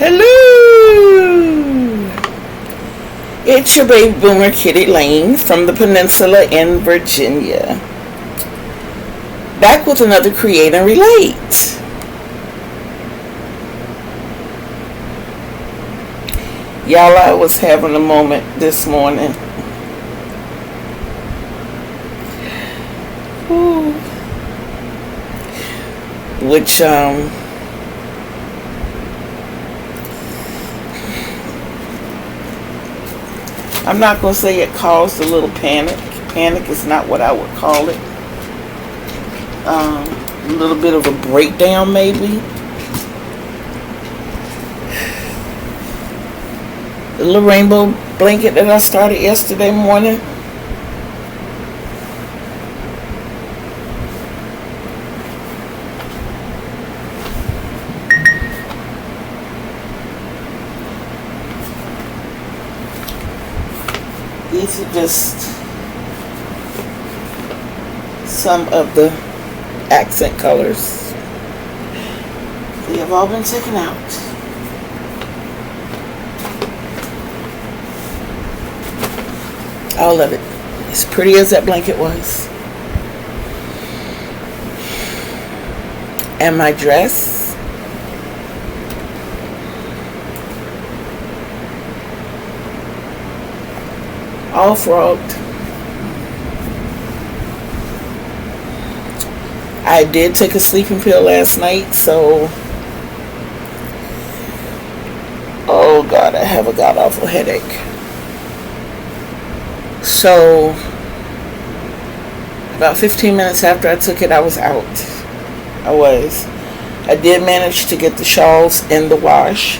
Hello! It's your baby boomer Kitty Lane from the Peninsula in Virginia. Back with another Create and Relate. Y'all, I was having a moment this morning. Ooh. Which, I'm not going to say it caused a little panic. Panic is not what I would call it. A little bit of a breakdown, maybe. The little rainbow blanket that I started yesterday morning. These are just some of the accent colors. They have all been taken out. All of it. As pretty as that blanket was. And my dress. All frogged. I did take a sleeping pill last night, so oh God, I have a god awful headache. So about 15 minutes after I took it, I was out. I did manage to get the shawls in the wash.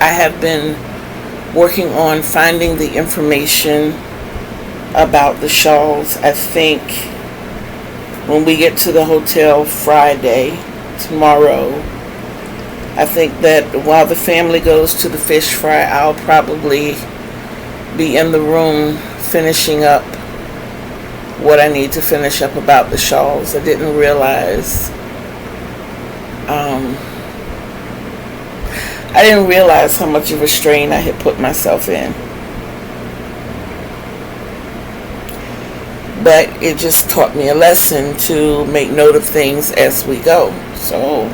I have been working on finding the information about the shawls. I think when we get to the hotel Friday, tomorrow, I think that while the family goes to the fish fry, I'll probably be in the room finishing up what I need to finish up about the shawls. I didn't realize how much of a strain I had put myself in. But it just taught me a lesson to make note of things as we go. So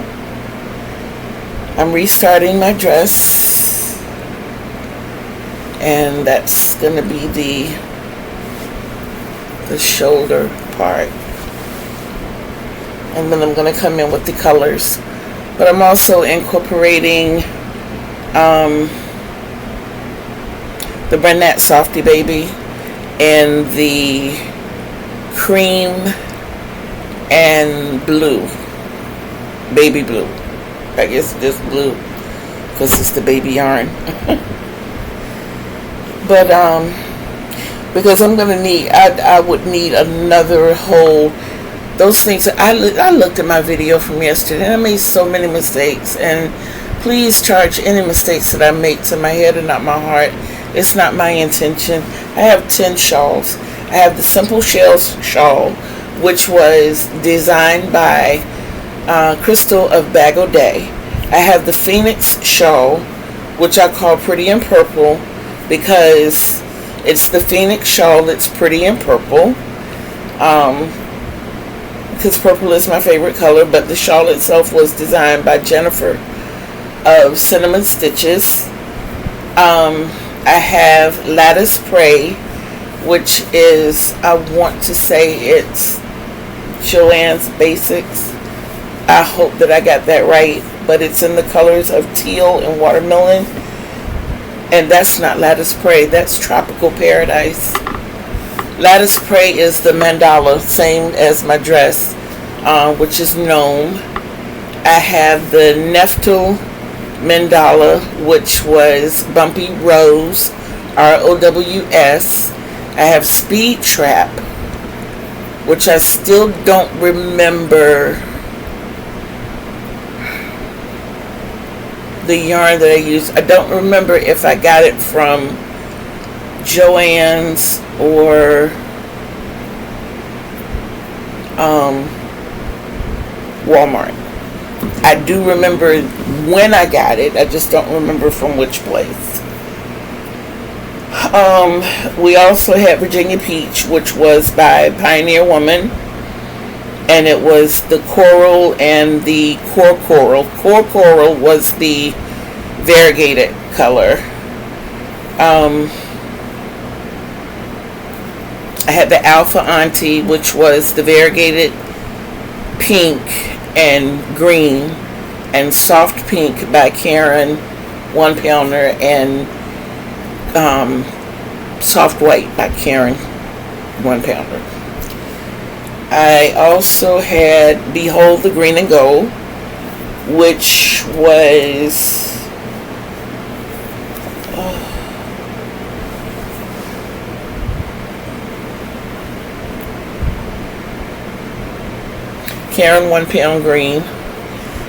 I'm restarting my dress, and that's going to be the shoulder part. And then I'm going to come in with the colors. But I'm also incorporating the Brunette Softy Baby and the cream and blue, baby blue. I guess just blue because it's the baby yarn. But because I'm gonna need, I would need another whole. Those things. I looked at my video from yesterday and I made so many mistakes, and please charge any mistakes that I make to my head and not my heart. It's not my intention. I have 10 shawls. I have the Simple Shells shawl, which was designed by Crystal of Bag O' Day. I have the Phoenix shawl, which I call Pretty in Purple because it's the Phoenix shawl that's pretty in purple. Because purple is my favorite color, but the shawl itself was designed by Jennifer of Cinnamon Stitches. I have Lattice Prey, which is, I want to say it's Joann's Basics. I hope that I got that right, but it's in the colors of teal and watermelon. And that's not Lattice Prey, that's Tropical Paradise. Lattice Prey is the mandala, same as my dress, which is gnome. I have the Neftal mandala, which was Bumpy Rose, ROWS. I have Speed Trap, which I still don't remember the yarn that I used. I don't remember if I got it from Joann's or Walmart. I do remember when I got it. I just don't remember from which place. We also had Virginia Peach, which was by Pioneer Woman, and it was the coral and the core coral. Core coral was the variegated color. I had the Alpha Auntie, which was the variegated pink and green, and soft pink by Karen 1 pounder, and soft white by Karen 1 pounder. I also had Behold the Green and Gold, which was Karen 1 pound green,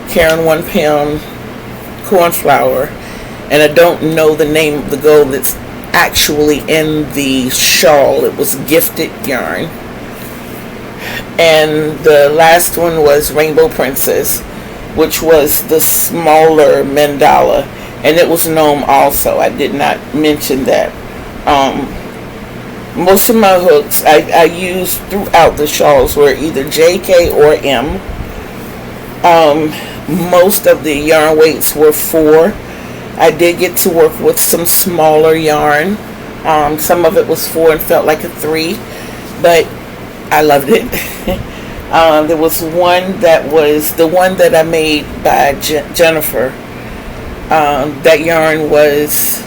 Karen 1 pound cornflower, and I don't know the name of the gold that's actually in the shawl. It was gifted yarn. And the last one was Rainbow Princess, which was the smaller mandala, and it was gnome also. I did not mention that. Most of my hooks I used throughout the shawls were either J, K, or M. Most of the yarn weights were 4. I did get to work with some smaller yarn. Some of it was 4 and felt like a 3, but I loved it. There was one that was the one that I made by Jennifer. That yarn was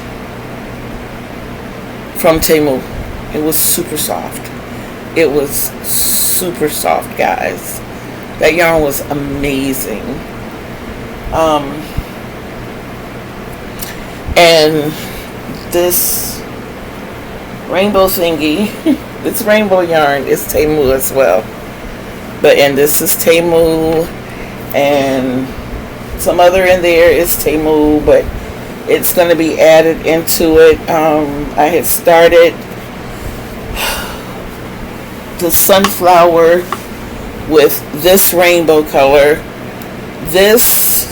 from Temu. It was super soft. It was super soft, guys. That yarn was amazing. And this rainbow thingy, this rainbow yarn is Temu as well. And this is Temu, and some other in there is Temu, but it's going to be added into it. I had started the sunflower with this rainbow color. This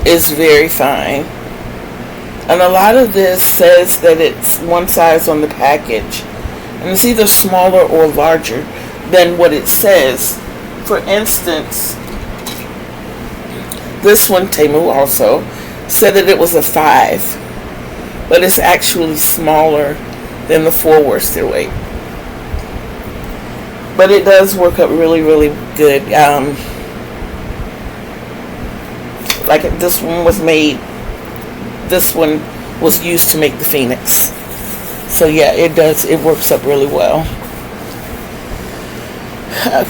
is very fine, and a lot of this says that it's one size on the package, and it's either smaller or larger than what it says. For instance, this one, Temu also, said that it was a 5, but it's actually smaller than the 4 worsted weight. But it does work up really, really good. Like this one was made, this one was used to make the Phoenix. So yeah, it works up really well.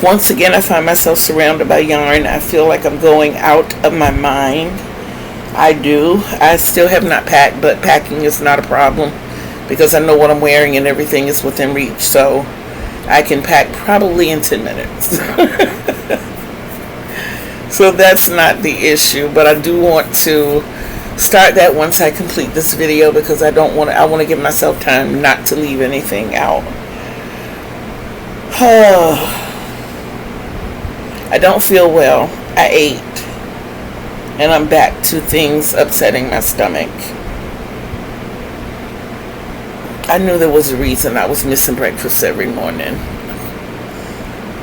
Once again, I find myself surrounded by yarn. I feel like I'm going out of my mind. I do. I still have not packed, but packing is not a problem because I know what I'm wearing and everything is within reach. So I can pack probably in 10 minutes. So that's not the issue, but I do want to start that once I complete this video because I want to give myself time not to leave anything out. I don't feel well. I ate, and I'm back to things upsetting my stomach. I knew there was a reason I was missing breakfast every morning.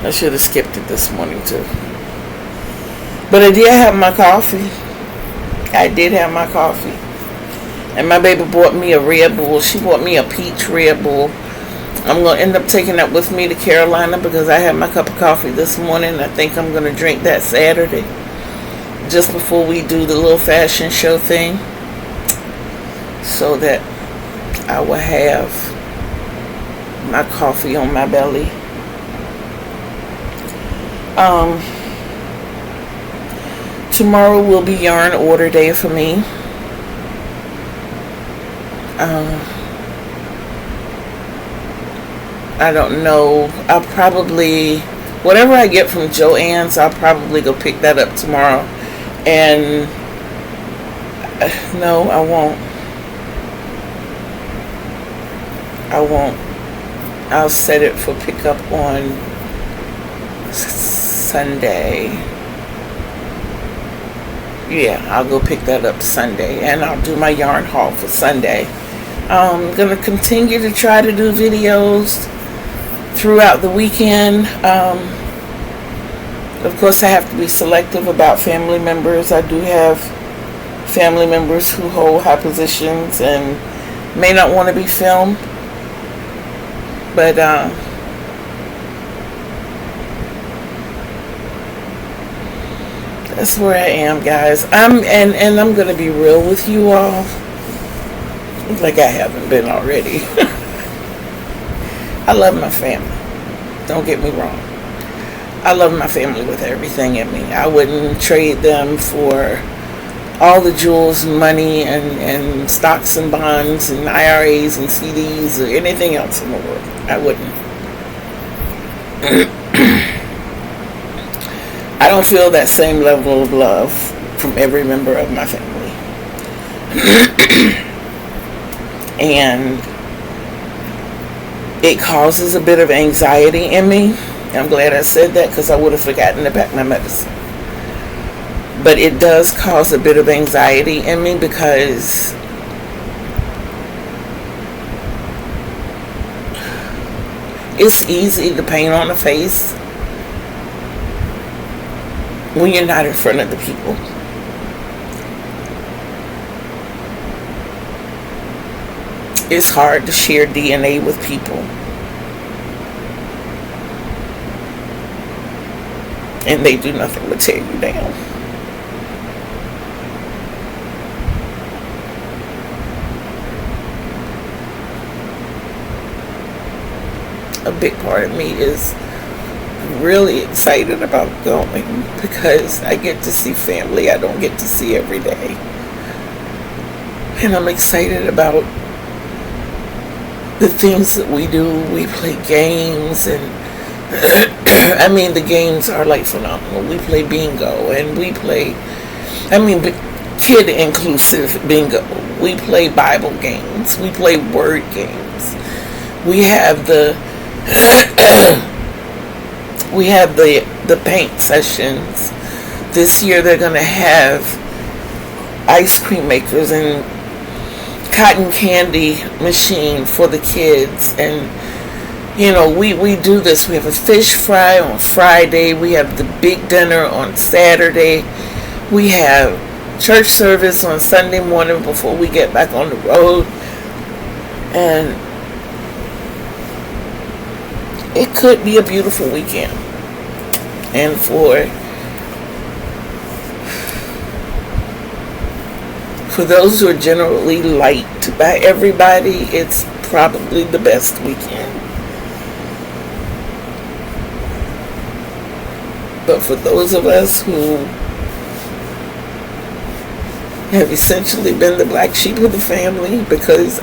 I should have skipped it this morning too. But I did have my coffee. I did have my coffee. And my baby bought me a Red Bull. She bought me a peach Red Bull. I'm going to end up taking that with me to Carolina because I had my cup of coffee this morning. I think I'm going to drink that Saturday, just before we do the little fashion show thing, so that I will have my coffee on my belly. Tomorrow will be yarn order day for me. I don't know. I'll probably, whatever I get from Joann's, I'll probably go pick that up tomorrow. And no, I won't. I'll set it for pickup on Sunday. Yeah, I'll go pick that up Sunday, and I'll do my yarn haul for Sunday. I'm going to continue to try to do videos throughout the weekend. Of course, I have to be selective about family members. I do have family members who hold high positions and may not want to be filmed. But that's where I am, guys. I'm going to be real with you all, like I haven't been already. I love my family. Don't get me wrong. I love my family with everything in me. I wouldn't trade them for all the jewels and money and stocks and bonds and IRAs and CDs or anything else in the world. I wouldn't. I don't feel that same level of love from every member of my family. And it causes a bit of anxiety in me. I'm glad I said that, because I would have forgotten to pack my medicine. But it does cause a bit of anxiety in me, because it's easy to paint on the face when you're not in front of the people. It's hard to share DNA with people. And they do nothing but tear you down. A big part of me is really excited about going, because I get to see family I don't get to see every day. And I'm excited about the things that we do. We play games, and I mean, the games are like phenomenal. We play bingo, and we play, kid inclusive bingo. We play Bible games. We play word games. We have the the paint sessions. This year they're gonna have ice cream makers and cotton candy machine for the kids, and you know, we do this. We have a fish fry on Friday. We have the big dinner on Saturday. We have church service on Sunday morning before we get back on the road. And it could be a beautiful weekend. And for those who are generally liked by everybody, it's probably the best weekend. But for those of us who have essentially been the black sheep of the family, because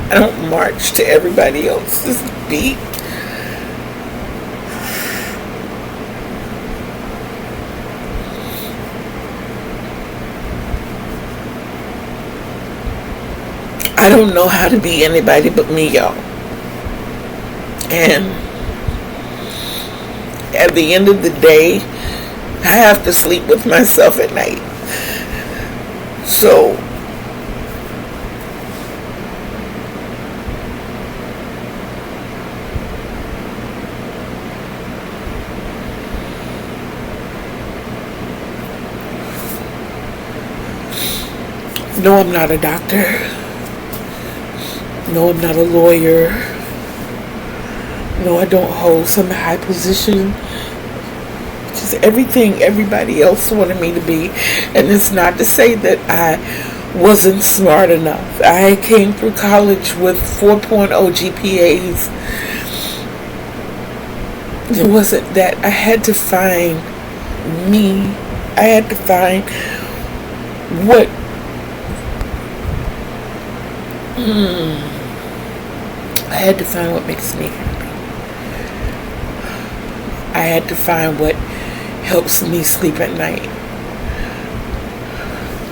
I don't march to everybody else's beat, I don't know how to be anybody but me, y'all. And at the end of the day, I have to sleep with myself at night. So no, I'm not a doctor. No, I'm not a lawyer. No, I don't hold some high position. Just everything everybody else wanted me to be. And it's not to say that I wasn't smart enough. I came through college with 4.0 GPAs. It wasn't that. I had to find me. I had to find what I had to find what makes me happy. I had to find what helps me sleep at night.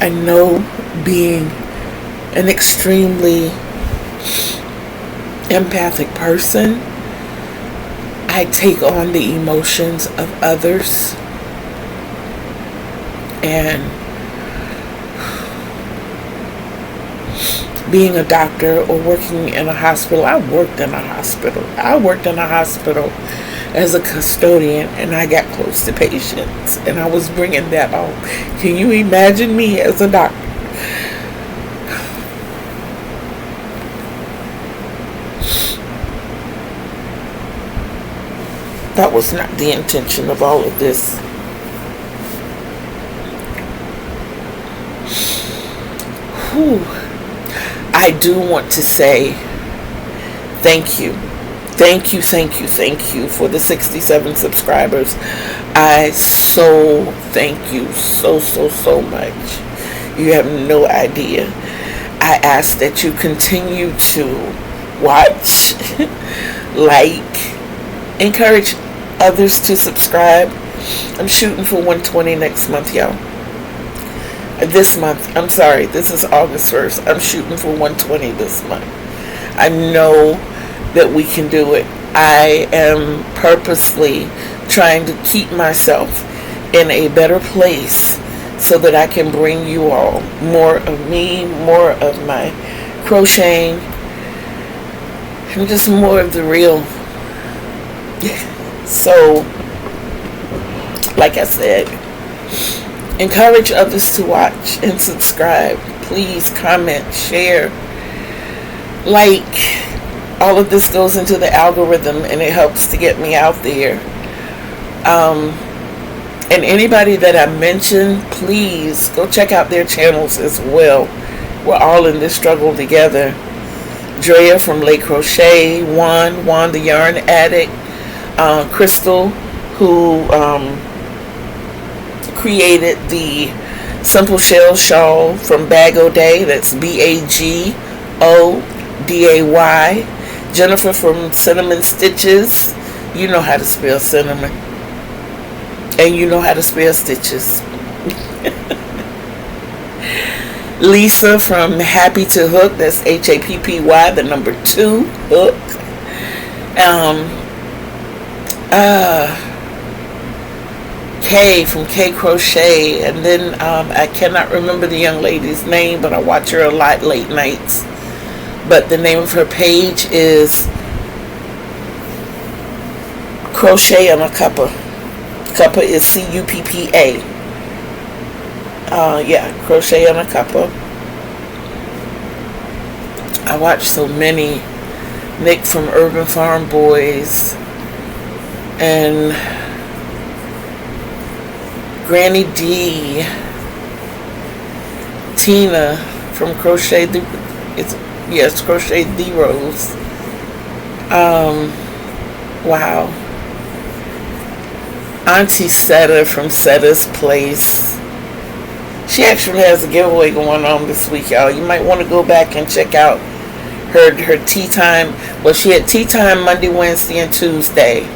I know, being an extremely empathic person, I take on the emotions of others, and being a doctor or working in a hospital. I worked in a hospital as a custodian, and I got close to patients, and I was bringing that on. Can you imagine me as a doctor? That was not the intention of all of this. Whew. I do want to say thank you. Thank you for the 67 subscribers. I so thank you so much. You have no idea. I ask that you continue to watch, like, encourage others to subscribe. I'm shooting for 120 next month, y'all. This month, I'm sorry, this is August 1st. I'm shooting for 120 this month. I know that we can do it. I am purposely trying to keep myself in a better place so that I can bring you all more of me, more of my crocheting, and just more of the real. So, like I said, encourage others to watch and subscribe. Please comment, share, like. All of this goes into the algorithm, and it helps to get me out there. And anybody that I mentioned, please go check out their channels as well. We're all in this struggle together. Drea from Lay Crochet, Juan the Yarn Addict, Crystal, who created the Simple Shell Shawl from Bag-O-Day. That's Bagoday. Jennifer from Cinnamon Stitches. You know how to spell cinnamon. And you know how to spell stitches. Lisa from Happy to Hook. That's Happy, the number 2, Hook. Kay from K Crochet. And then I cannot remember the young lady's name, but I watch her a lot late nights. But the name of her page is Crochet on a Cuppa. Cuppa is Cuppa. Yeah, Crochet on a Cuppa. I watch so many. Nick from Urban Farm Boys. And Granny D. Tina from Crochet. Yes, Crochet the Rose. Wow. Auntie Setta from Setta's Place. She actually has a giveaway going on this week, y'all. You might want to go back and check out her tea time. Well, she had tea time Monday, Wednesday, and Tuesday.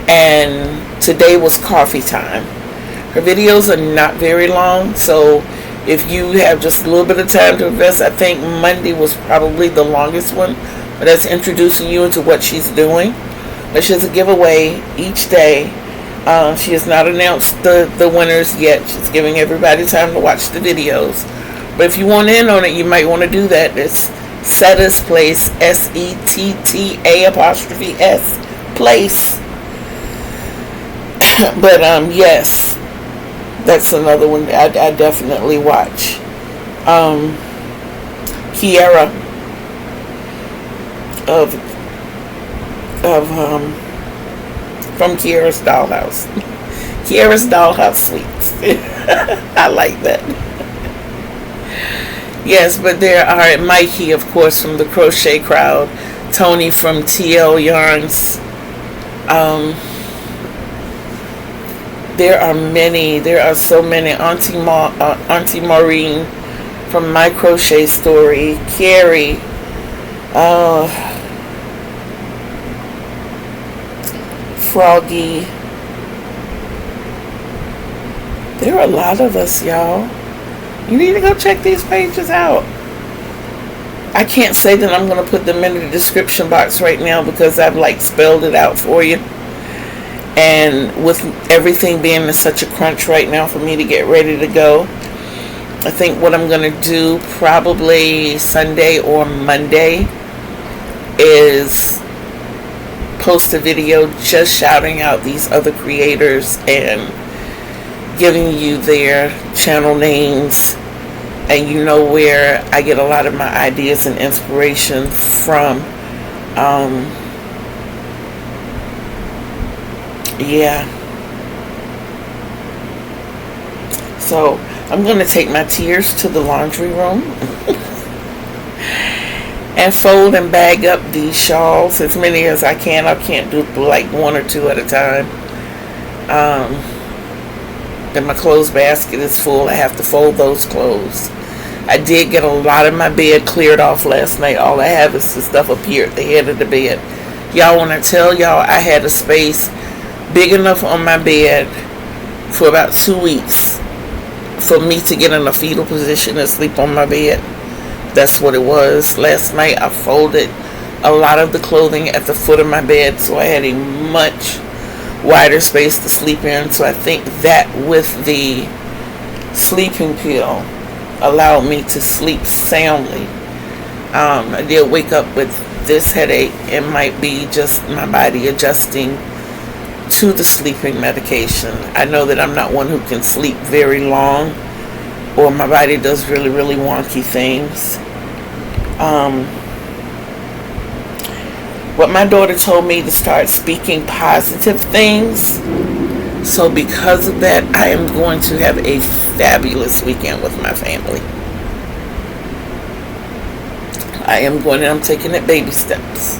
And today was coffee time. Her videos are not very long, so if you have just a little bit of time to invest, I think Monday was probably the longest one. But that's introducing you into what she's doing. But she has a giveaway each day. She has not announced the winners yet. She's giving everybody time to watch the videos. But if you want in on it, you might want to do that. It's Setta's Place, Setta' Place. But yes. That's another one I definitely watch. Kiera from Kiera's Dollhouse. Kiera's Dollhouse Sweets. I like that. Yes, but there are Mikey, of course, from the Crochet Crowd. Toni from TL Yarns. There are many. There are so many. Auntie Maureen from My Crochet Story. Keri. Froggy. There are a lot of us, y'all. You need to go check these pages out. I can't say that I'm going to put them in the description box right now because I've spelled it out for you. And with everything being in such a crunch right now for me to get ready to go, I think what I'm going to do probably Sunday or Monday is post a video just shouting out these other creators and giving you their channel names, and you know where I get a lot of my ideas and inspiration from. Yeah. So I'm going to take my tears to the laundry room and fold and bag up these shawls as many as I can. I can't do like one or two at a time. Then my clothes basket is full. I have to fold those clothes. I did get a lot of my bed cleared off last night. All I have is the stuff up here at the head of the bed. Y'all, when I tell y'all I had a space big enough on my bed for about 2 weeks for me to get in a fetal position and sleep on my bed. That's what it was. Last night I folded a lot of the clothing at the foot of my bed, so I had a much wider space to sleep in. So I think that with the sleeping pill allowed me to sleep soundly. I did wake up with this headache. It might be just my body adjusting to the sleeping medication. I know that I'm not one who can sleep very long, or my body does really, really wonky things. But my daughter told me to start speaking positive things. So because of that, I am going to have a fabulous weekend with my family. I'm taking it baby steps.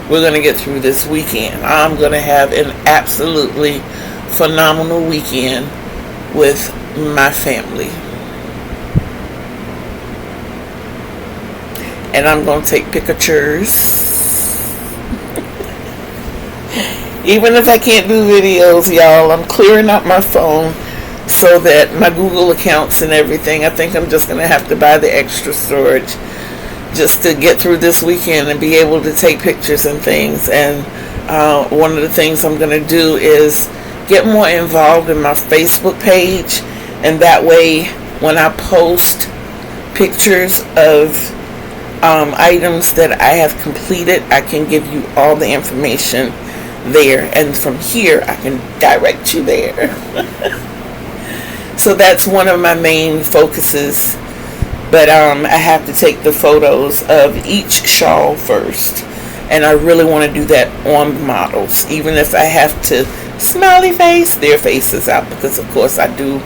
We're going to get through this weekend. I'm going to have an absolutely phenomenal weekend with my family. And I'm going to take pictures. Even if I can't do videos, y'all, I'm clearing out my phone so that my Google accounts and everything, I think I'm just going to have to buy the extra storage just to get through this weekend and be able to take pictures and things. And one of the things I'm going to do is get more involved in my Facebook page, and that way when I post pictures of items that I have completed, I can give you all the information there, and from here I can direct you there. So that's one of my main focuses. But I have to take the photos of each shawl first, and I really want to do that on the models, even if I have to smiley face their faces out, because of course I do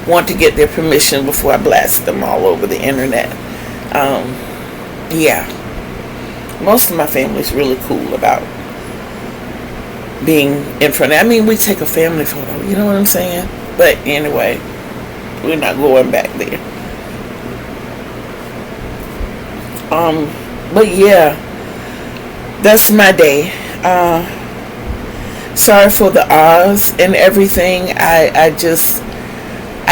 want to get their permission before I blast them all over the internet. Yeah, most of my family's really cool about being in front. I mean, we take a family photo, you know what I'm saying? But anyway, we're not going back there. But yeah, that's my day. Sorry for the ahs and everything. I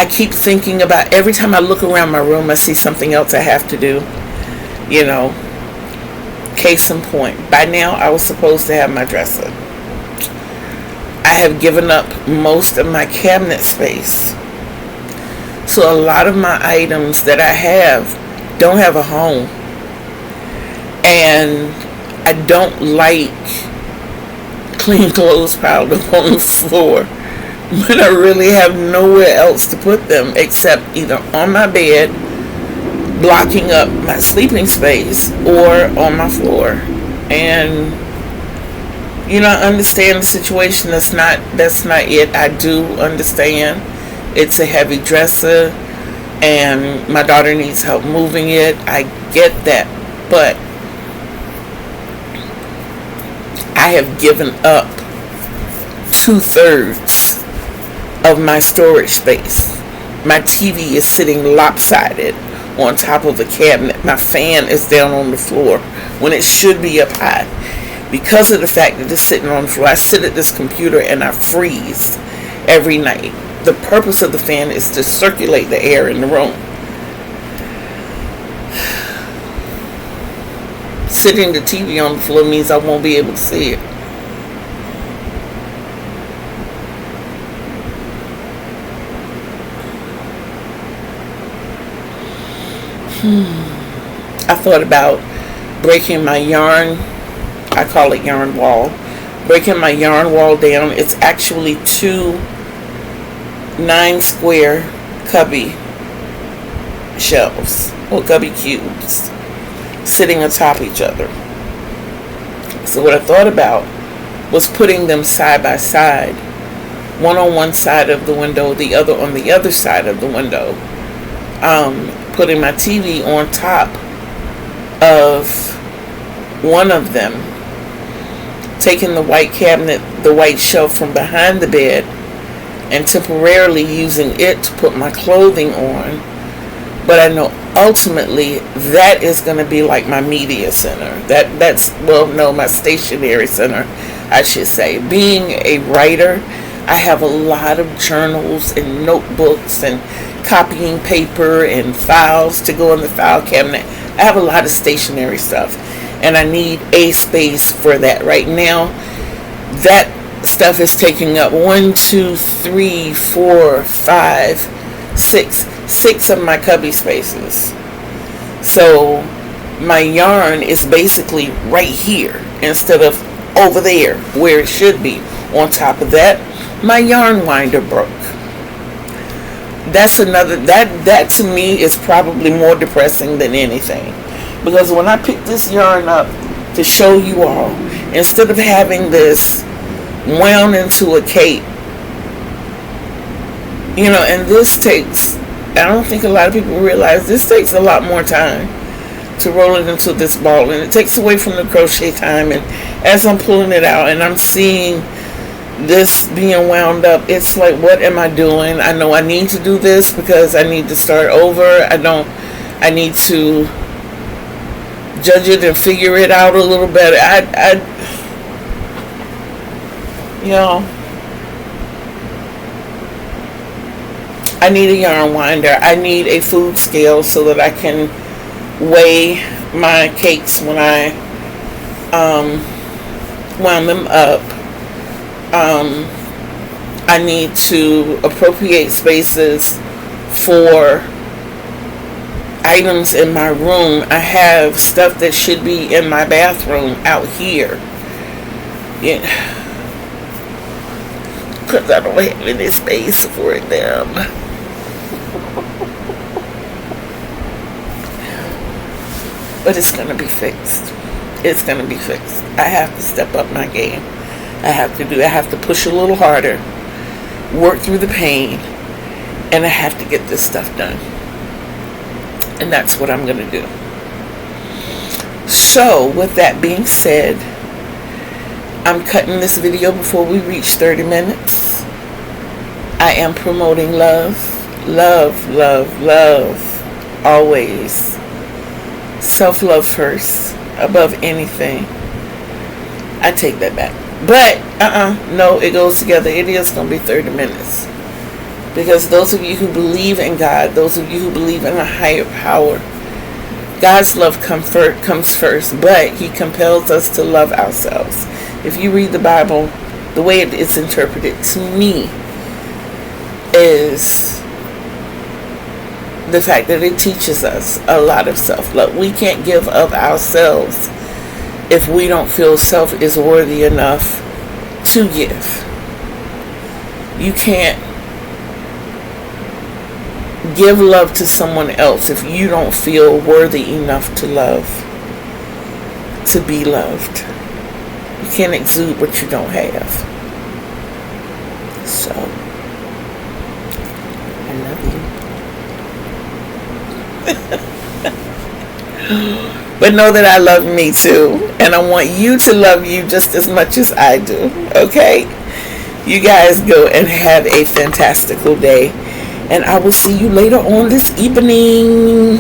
keep thinking about, every time I look around my room, I see something else I have to do. You know, case in point, by now I was supposed to have my dresser. I have given up most of my cabinet space. So a lot of my items that I have don't have a home. And I don't like clean clothes piled up on the floor, but I really have nowhere else to put them except either on my bed, blocking up my sleeping space, or on my floor. And you know, I understand the situation. That's not it. I do understand it's a heavy dresser and my daughter needs help moving it. I get that, but I have given up 2/3 of my storage space. My TV is sitting lopsided on top of a cabinet. My fan is down on the floor when it should be up high. Because of the fact that it's sitting on the floor, I sit at this computer and I freeze every night. The purpose of the fan is to circulate the air in the room. Sitting the TV on the floor means I won't be able to see it. I thought about breaking my yarn, I call it yarn wall, breaking my yarn wall down. It's actually 2 9 square cubby shelves, or cubby cubes, sitting atop each other. So what I thought about was putting them side by side, one on one side of the window, the other on the other side of the window. Putting my TV on top of one of them, taking the white cabinet, the white shelf from behind the bed, and temporarily using it to put my clothing on. But I know ultimately that is going to be like my media center. My stationery center, I should say. Being a writer, I have a lot of journals and notebooks and copying paper and files to go in the file cabinet. I have a lot of stationery stuff, and I need a space for that. Right now, that stuff is taking up 1, 2, 3, 4, 5, 6 of my cubby spaces. So my yarn is basically right here instead of over there where it should be. On top of that, my yarn winder broke. That's another, that to me is probably more depressing than anything, because when I picked this yarn up to show you all, instead of having this wound into a cape, and this takes, I don't think a lot of people realize, this takes a lot more time to roll it into this ball, and it takes away from the crochet time. And as I'm pulling it out and I'm seeing this being wound up, it's like, what am I doing? I know I need to do this because I need to start over. I need to judge it and figure it out a little better. I need a yarn winder. I need a food scale so that I can weigh my cakes when I wound them up. I need to appropriate spaces for items in my room. I have stuff that should be in my bathroom out here. Because I don't have any space for them. But it's going to be fixed. It's going to be fixed. I have to step up my game. I have to push a little harder, work through the pain, and I have to get this stuff done. And that's what I'm going to do. So, with that being said, I'm cutting this video before we reach 30 minutes. I am promoting love. Love, love, love. Always. Self-love first, above anything. I take that back. But, no, it goes together. It is going to be 30 minutes. Because those of you who believe in God, those of you who believe in a higher power, God's love comes first, but He compels us to love ourselves. If you read the Bible, the way it's interpreted to me is the fact that it teaches us a lot of self-love. We can't give of ourselves if we don't feel self is worthy enough to give. You can't give love to someone else if you don't feel worthy enough to love, to be loved. You can't exude what you don't have. So, I love you. But know that I love me too. And I want you to love you just as much as I do. Okay? You guys go and have a fantastical day. And I will see you later on this evening.